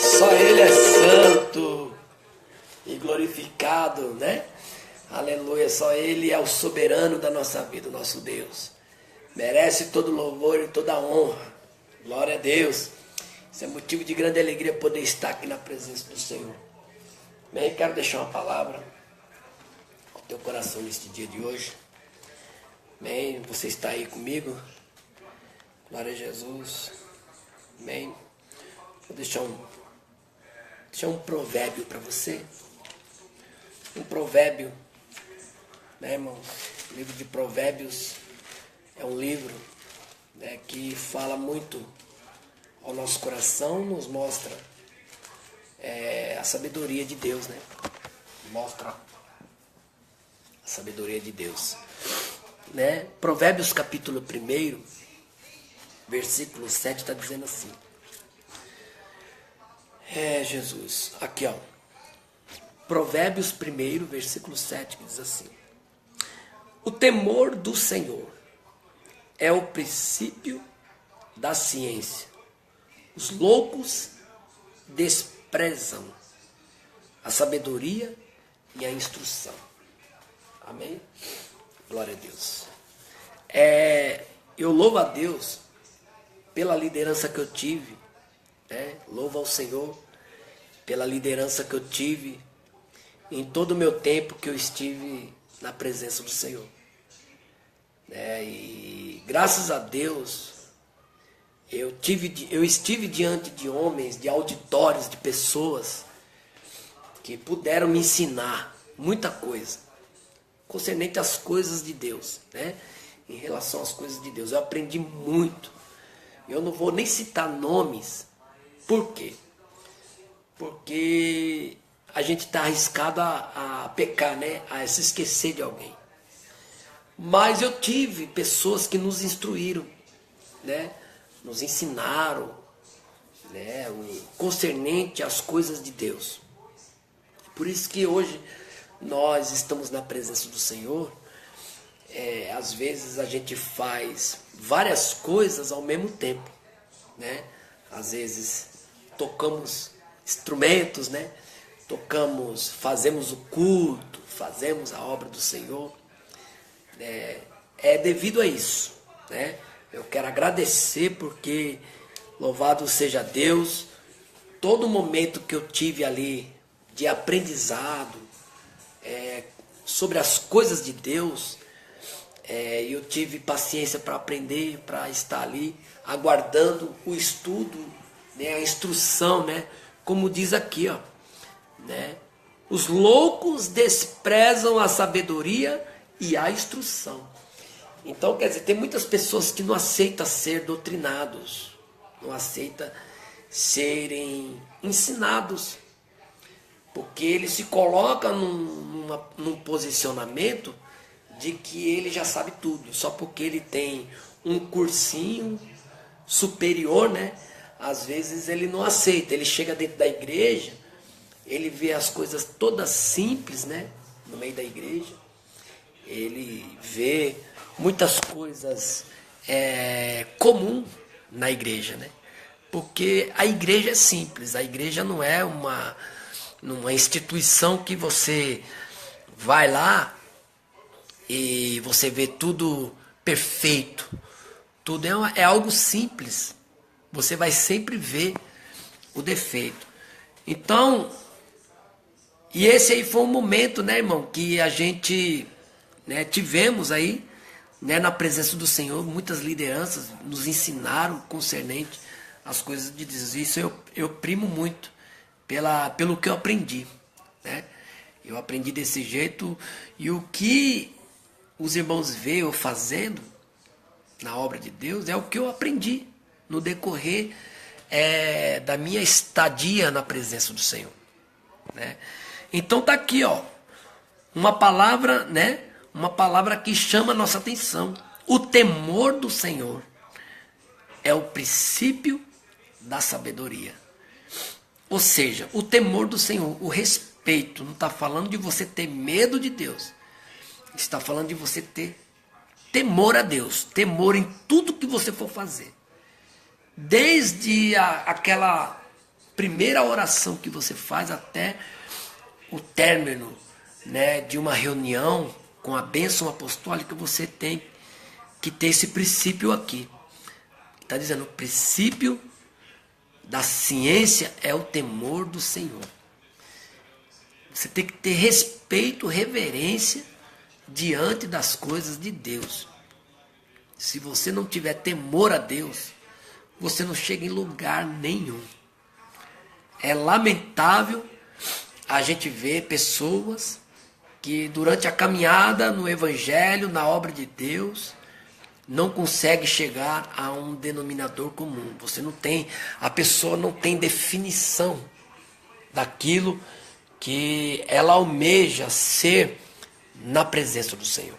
Só Ele é santo e glorificado, né? Aleluia, só Ele é o soberano da nossa vida, o nosso Deus. Merece todo louvor e toda honra. Glória a Deus. Isso é motivo de grande alegria poder estar aqui na presença do Senhor. Bem, quero deixar uma palavra ao teu coração neste dia de hoje. Bem, você está aí comigo? Glória a Jesus. Bem, vou deixar um provérbio para você. Um provérbio, né, irmão? O livro de Provérbios é um livro, né, que fala muito ao nosso coração, nos mostra a sabedoria de Deus, né? Mostra a sabedoria de Deus, né? Provérbios capítulo 1, versículo 7 está dizendo assim. Jesus, aqui ó. Provérbios 1, versículo 7, que diz assim: o temor do Senhor é o princípio da ciência. Os loucos desprezam a sabedoria e a instrução. Amém? Glória a Deus. Eu louvo a Deus pela liderança que eu tive, né? Louvo ao Senhor pela liderança que eu tive em todo o meu tempo que eu estive na presença do Senhor. E graças a Deus, eu estive diante de homens, de auditórios, de pessoas que puderam me ensinar muita coisa concernente às coisas de Deus, né? Em relação às coisas de Deus, eu aprendi muito. Eu não vou nem citar nomes. Por quê? Porque a gente está arriscado a pecar, né? A se esquecer de alguém. Mas eu tive pessoas que nos instruíram, né? Nos ensinaram, né? O concernente às coisas de Deus. Por isso que hoje nós estamos na presença do Senhor. Às vezes a gente faz várias coisas ao mesmo tempo, né? Às vezes tocamos instrumentos, né? Fazemos o culto, fazemos a obra do Senhor. É devido a isso, né? Eu quero agradecer porque, louvado seja Deus, todo momento que eu tive ali de aprendizado sobre as coisas de Deus, eu tive paciência para aprender, para estar ali aguardando o estudo, né, a instrução, né? Como diz aqui, ó, né? Os loucos desprezam a sabedoria e a instrução. Então, quer dizer, tem muitas pessoas que não aceitam ser doutrinados, não aceitam serem ensinados, porque ele se coloca num posicionamento de que ele já sabe tudo, só porque ele tem um cursinho superior, né? Às vezes ele não aceita, ele chega dentro da igreja, ele vê as coisas todas simples, né? No meio da igreja, ele vê muitas coisas comum na igreja, né? Porque a igreja é simples, a igreja não é uma instituição que você vai lá e você vê tudo perfeito. Tudo é algo simples. Você vai sempre ver o defeito. Então, e esse aí foi um momento, né, irmão, que a gente, né, tivemos aí, né, na presença do Senhor, muitas lideranças nos ensinaram concernente às coisas de Deus. Isso eu primo muito pelo que eu aprendi, né? Eu aprendi desse jeito, e o que os irmãos veem eu fazendo na obra de Deus é o que eu aprendi no decorrer da minha estadia na presença do Senhor, né? Então tá aqui, ó, uma palavra, né? Uma palavra que chama a nossa atenção. O temor do Senhor é o princípio da sabedoria. Ou seja, o temor do Senhor, o respeito, não está falando de você ter medo de Deus. Está falando de você ter temor a Deus, temor em tudo que você for fazer. Desde aquela primeira oração que você faz até o término, né, de uma reunião com a bênção apostólica, você tem que ter esse princípio aqui. Está dizendo, o princípio da ciência é o temor do Senhor. Você tem que ter respeito, reverência diante das coisas de Deus. Se você não tiver temor a Deus, você não chega em lugar nenhum. É lamentável a gente ver pessoas que durante a caminhada no Evangelho, na obra de Deus, não consegue chegar a um denominador comum. A pessoa não tem definição daquilo que ela almeja ser na presença do Senhor,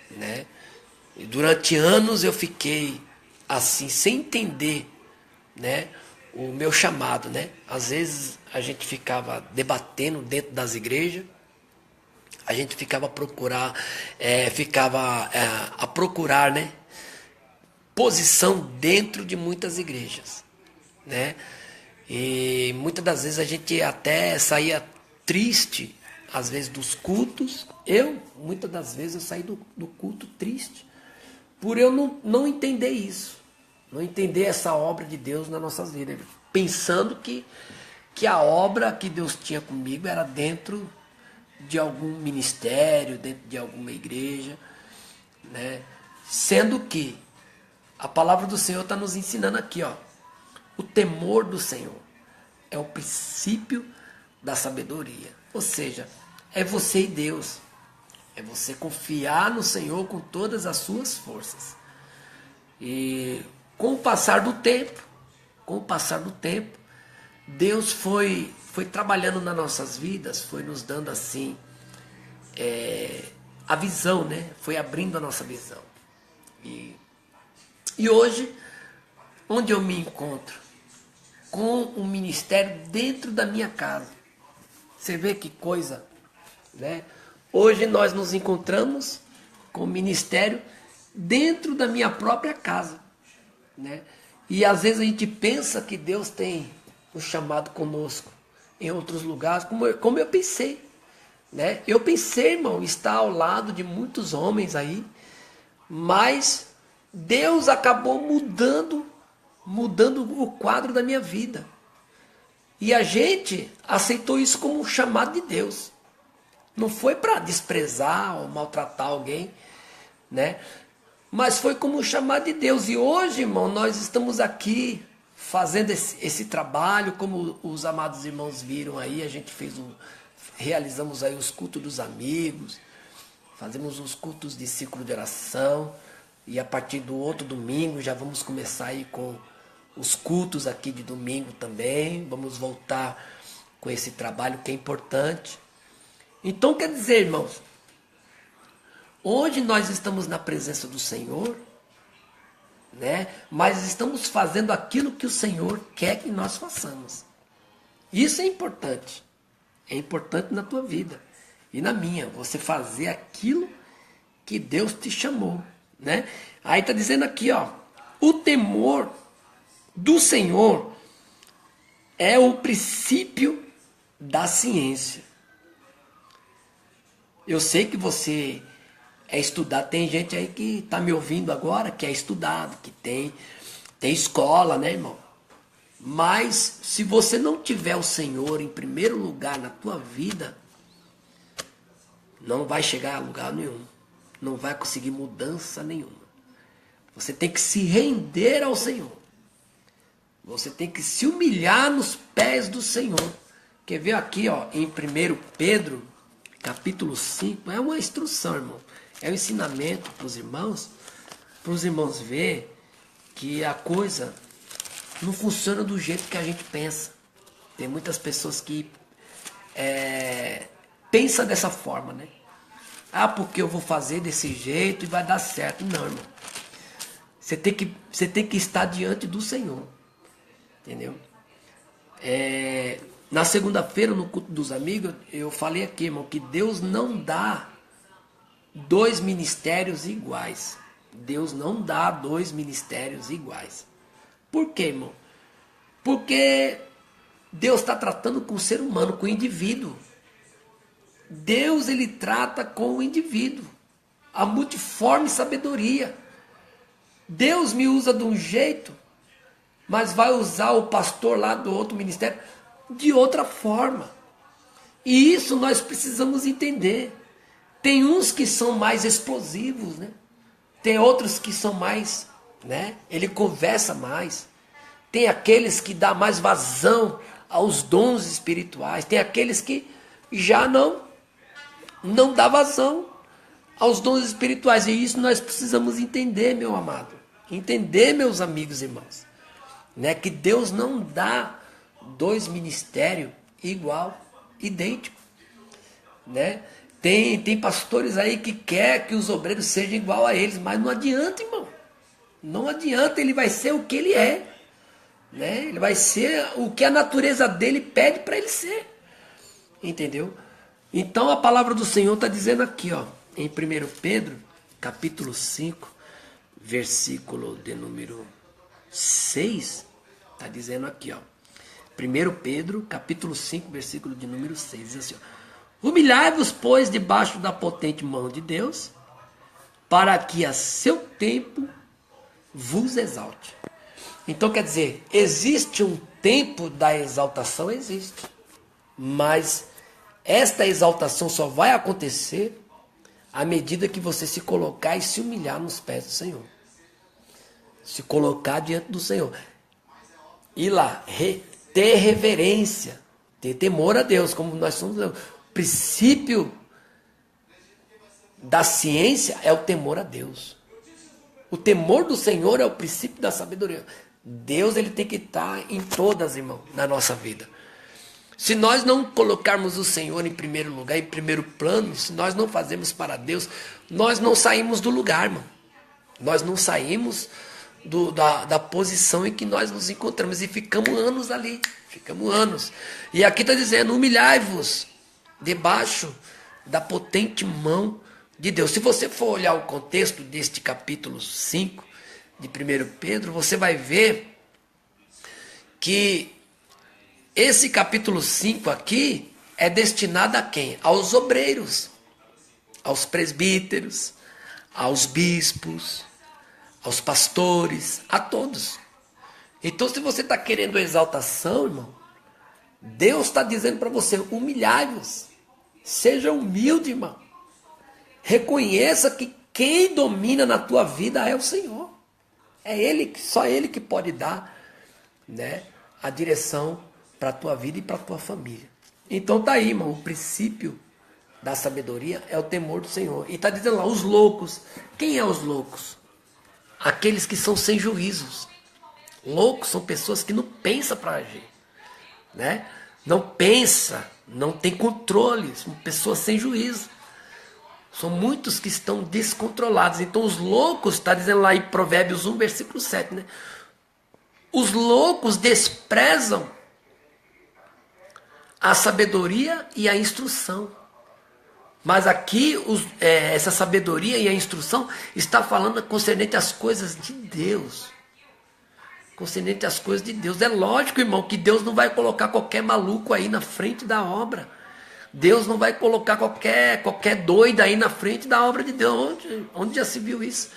né? E durante anos eu fiquei assim, sem entender, né, o meu chamado, né? Às vezes a gente ficava debatendo dentro das igrejas, a gente ficava a procurar, né, posição dentro de muitas igrejas, né? E muitas das vezes a gente até saía triste, às vezes dos cultos. Muitas das vezes eu saí do culto triste, por eu não entender isso, não entender essa obra de Deus nas nossas vidas, pensando que a obra que Deus tinha comigo era dentro de algum ministério, dentro de alguma igreja, né? Sendo que a palavra do Senhor está nos ensinando aqui, ó, o temor do Senhor é o princípio da sabedoria. Ou seja, é você e Deus. É você confiar no Senhor com todas as suas forças. E com o passar do tempo, Deus foi trabalhando nas nossas vidas, foi nos dando assim a visão, né? Foi abrindo a nossa visão. E hoje, onde eu me encontro? Com um ministério dentro da minha casa. Você vê que coisa, né? Hoje nós nos encontramos com o ministério dentro da minha própria casa, né? E às vezes a gente pensa que Deus tem um chamado conosco em outros lugares, como eu pensei, né? Eu pensei, irmão, estar ao lado de muitos homens aí, mas Deus acabou mudando o quadro da minha vida. E a gente aceitou isso como um chamado de Deus. Não foi para desprezar ou maltratar alguém, né? Mas foi como um chamado de Deus. E hoje, irmão, nós estamos aqui fazendo esse trabalho, como os amados irmãos viram aí, a gente realizamos aí os cultos dos amigos, fazemos os cultos de ciclo de oração, e a partir do outro domingo já vamos começar aí com os cultos aqui de domingo também, vamos voltar com esse trabalho que é importante. Então quer dizer, irmãos, hoje nós estamos na presença do Senhor, né? Mas estamos fazendo aquilo que o Senhor quer que nós façamos. Isso é importante. É importante na tua vida e na minha, você fazer aquilo que Deus te chamou, né? Aí está dizendo aqui, ó, o temor do Senhor é o princípio da ciência. Eu sei que você é estudado, tem gente aí que está me ouvindo agora, que é estudado, que tem escola, né, irmão? Mas se você não tiver o Senhor em primeiro lugar na tua vida, não vai chegar a lugar nenhum. Não vai conseguir mudança nenhuma. Você tem que se render ao Senhor. Você tem que se humilhar nos pés do Senhor. Quer ver aqui, ó, em 1 Pedro, capítulo 5, é uma instrução, irmão. É um ensinamento para os irmãos ver que a coisa não funciona do jeito que a gente pensa. Tem muitas pessoas que pensam dessa forma, né? Ah, porque eu vou fazer desse jeito e vai dar certo. Não, irmão. Você tem que estar diante do Senhor. Entendeu? Na segunda-feira, no culto dos amigos, eu falei aqui, irmão, que Deus não dá dois ministérios iguais. Deus não dá dois ministérios iguais. Por quê, irmão? Porque Deus está tratando com o ser humano, com o indivíduo. Deus, ele trata com o indivíduo. A multiforme sabedoria. Deus me usa de um jeito, mas vai usar o pastor lá do outro ministério de outra forma. E isso nós precisamos entender. Tem uns que são mais explosivos, né? Tem outros que são mais, né? Ele conversa mais. Tem aqueles que dá mais vazão aos dons espirituais. Tem aqueles que já não dá vazão aos dons espirituais. E isso nós precisamos entender, meu amado. Entender, meus amigos e irmãos. Né? Que Deus não dá dois ministérios igual, idêntico. Né? Tem pastores aí que quer que os obreiros sejam igual a eles, mas não adianta, irmão. Não adianta, ele vai ser o que ele é. Né? Ele vai ser o que a natureza dele pede para ele ser. Entendeu? Então a palavra do Senhor está dizendo aqui, ó, em 1 Pedro, capítulo 5, versículo de número 6, está dizendo aqui, ó. 1 Pedro, capítulo 5, versículo de número 6, diz assim, ó. Humilhai-vos, pois, debaixo da potente mão de Deus, para que a seu tempo vos exalte. Então, quer dizer, existe um tempo da exaltação? Existe. Mas esta exaltação só vai acontecer à medida que você se colocar e se humilhar nos pés do Senhor. Se colocar diante do Senhor. E lá, ter reverência, ter temor a Deus, como nós somos. O princípio da ciência é o temor a Deus. O temor do Senhor é o princípio da sabedoria. Deus, ele tem que estar em todas, irmão, na nossa vida. Se nós não colocarmos o Senhor em primeiro lugar, em primeiro plano, se nós não fazemos para Deus, nós não saímos do lugar, irmão. Nós não saímos da posição em que nós nos encontramos e ficamos anos ali. Ficamos anos. E aqui está dizendo, humilhai-vos debaixo da potente mão de Deus. Se você for olhar o contexto deste capítulo 5 de 1 Pedro, você vai ver que esse capítulo 5 aqui é destinado a quem? Aos obreiros, aos presbíteros, aos bispos, aos pastores, a todos. Então, se você está querendo exaltação, irmão, Deus está dizendo para você, humilhai-vos, seja humilde, irmão. Reconheça que quem domina na tua vida é o Senhor. É Ele, só Ele que pode dar, né, a direção para a tua vida e para a tua família. Então tá aí, irmão, o princípio da sabedoria é o temor do Senhor. E está dizendo lá, os loucos. Quem é os loucos? Aqueles que são sem juízos. Loucos são pessoas que não pensam para agir. Né? Não pensa, não tem controle, são pessoas sem juízo. São muitos que estão descontrolados. Então os loucos, está dizendo lá em Provérbios 1, versículo 7, né? Os loucos desprezam a sabedoria e a instrução. Mas aqui essa sabedoria e a instrução está falando concernente às coisas de Deus. Concernente às coisas de Deus. É lógico, irmão, que Deus não vai colocar qualquer maluco aí na frente da obra. Deus não vai colocar qualquer doida aí na frente da obra de Deus. Onde já se viu isso?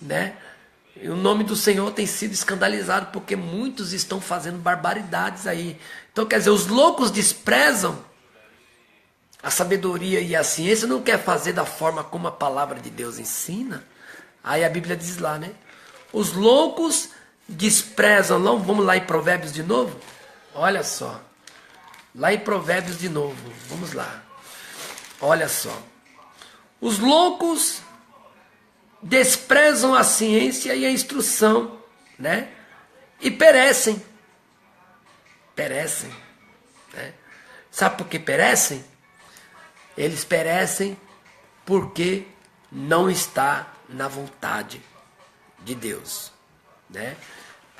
Né? E o nome do Senhor tem sido escandalizado porque muitos estão fazendo barbaridades aí. Então, quer dizer, os loucos desprezam a sabedoria e a ciência, não quer fazer da forma como a palavra de Deus ensina. Aí a Bíblia diz lá, né? Os loucos desprezam, não, vamos lá em Provérbios de novo? Olha só. Lá em Provérbios de novo, vamos lá. Olha só. Os loucos desprezam a ciência e a instrução, né? E perecem. Perecem. Né? Sabe por que perecem? Eles perecem porque não está na vontade de Deus. Né?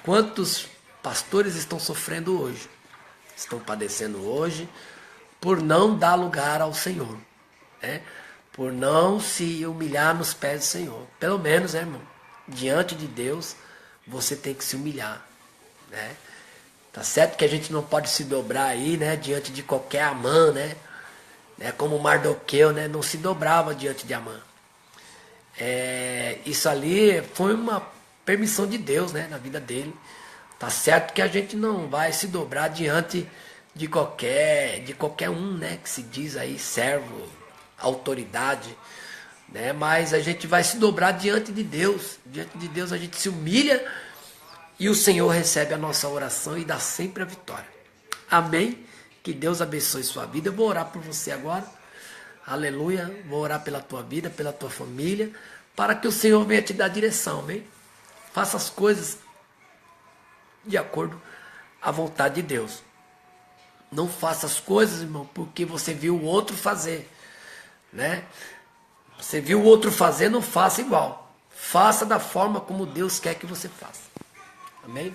Quantos pastores estão sofrendo hoje? Estão padecendo hoje por não dar lugar ao Senhor. Né? Por não se humilhar nos pés do Senhor. Pelo menos, né, irmão? Diante de Deus, você tem que se humilhar. Né? Tá certo que a gente não pode se dobrar aí, né, diante de qualquer Amã, né? Como Mardoqueu, né, não se dobrava diante de Amã. Isso ali foi uma permissão de Deus, né, na vida dele. Tá certo que a gente não vai se dobrar diante de qualquer um, né, que se diz aí servo, autoridade, né? Mas a gente vai se dobrar diante de Deus. Diante de Deus a gente se humilha e o Senhor recebe a nossa oração e dá sempre a vitória. Amém? Que Deus abençoe sua vida. Eu vou orar por você agora. Aleluia. Vou orar pela tua vida, pela tua família, para que o Senhor venha te dar direção. Amém? Faça as coisas de acordo à vontade de Deus. Não faça as coisas, irmão, porque você viu o outro fazer, né? Você viu o outro fazer, não faça igual. Faça da forma como Deus quer que você faça. Amém?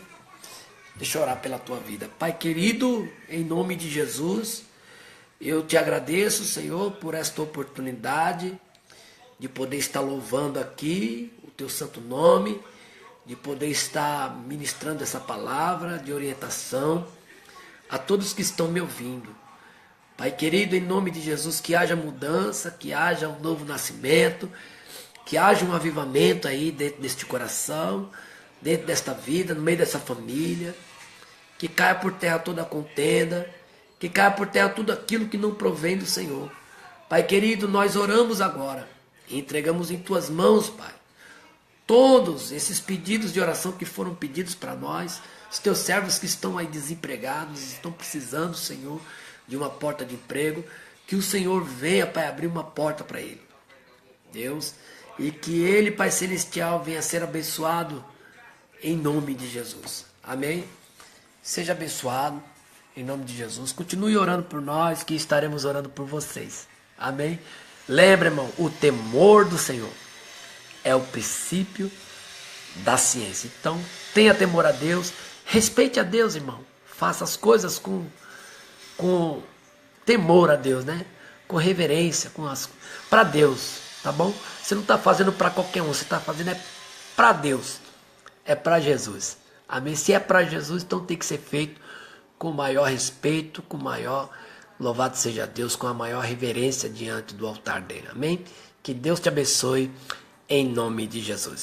Deixa eu orar pela tua vida. Pai querido, em nome de Jesus, eu te agradeço, Senhor, por esta oportunidade de poder estar louvando aqui o teu santo nome, de poder estar ministrando essa palavra de orientação a todos que estão me ouvindo. Pai querido, em nome de Jesus, que haja mudança, que haja um novo nascimento, que haja um avivamento aí dentro deste coração, dentro desta vida, no meio dessa família, que caia por terra toda a contenda, que caia por terra tudo aquilo que não provém do Senhor. Pai querido, nós oramos agora e entregamos em tuas mãos, Pai, todos esses pedidos de oração que foram pedidos para nós, os teus servos que estão aí desempregados, estão precisando, Senhor, de uma porta de emprego, que o Senhor venha, Pai, abrir uma porta para ele, Deus, e que ele, Pai Celestial, venha ser abençoado em nome de Jesus. Amém? Seja abençoado em nome de Jesus. Continue orando por nós, que estaremos orando por vocês. Amém? Lembre, irmão, o temor do Senhor é o princípio da ciência. Então, tenha temor a Deus, respeite a Deus, irmão. Faça as coisas com temor a Deus, né? Com reverência, para Deus, tá bom? Você não está fazendo para qualquer um, você está fazendo para Deus, é para Jesus. Amém? Se é para Jesus, então tem que ser feito com maior respeito, com maior, louvado seja Deus, com a maior reverência diante do altar dele. Amém? Que Deus te abençoe em nome de Jesus.